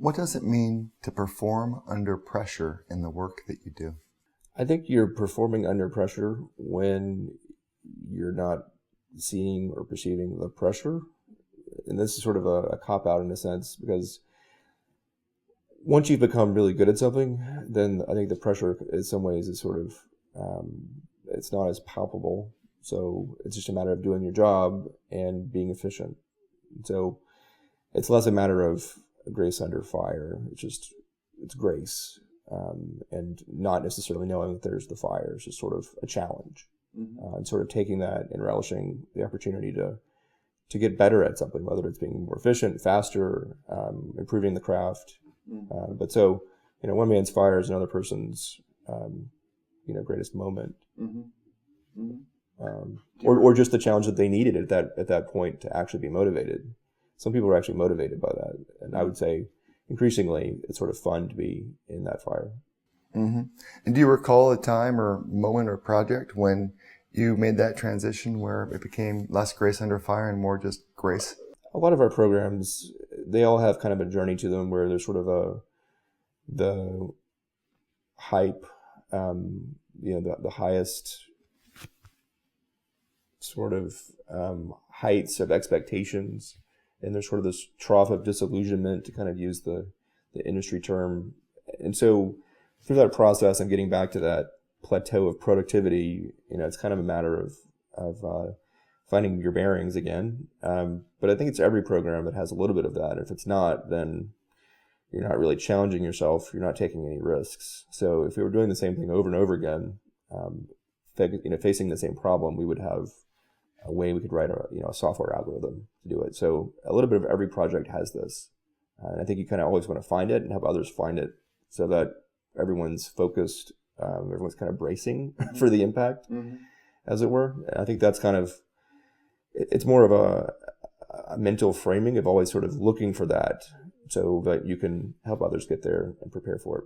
What does it mean to perform under pressure in the work that you do? I think you're performing under pressure when you're not seeing or perceiving the pressure. And this is sort of a cop-out in a sense, because once you've become really good at something, then I think the pressure in some ways is sort of, it's not as palpable. So it's just a matter of doing your job and being efficient. So it's less a matter of grace under fire. It's grace. And not necessarily knowing that there's the fire. It's just sort of a challenge. And sort of taking that and relishing the opportunity to get better at something, whether it's being more efficient, faster, improving the craft. But so, one man's fire is another person's, greatest moment. Or just the challenge that they needed at that point to actually be motivated. Some people are actually motivated by that. And I would say increasingly it's sort of fun to be in that fire. And do you recall a time or moment or project when you made that transition where it became less grace under fire and more just grace? A lot of our programs, they all have kind of a journey to them where there's sort of the hype, the highest sort of heights of expectations. And there's sort of this trough of disillusionment, to kind of use the industry term. And so through that process of getting back to that plateau of productivity, it's kind of a matter of finding your bearings again. But I think it's every program that has a little bit of that. If it's not, then you're not really challenging yourself. You're not taking any risks. So if we were doing the same thing over and over again, facing the same problem, we would have a way we could write a software algorithm to do it. So a little bit of every project has this. And I think you kind of always want to find it and have others find it so that everyone's focused, everyone's kind of bracing for the impact, as it were. And I think that's kind of, it's more of a mental framing of always sort of looking for that so that you can help others get there and prepare for it.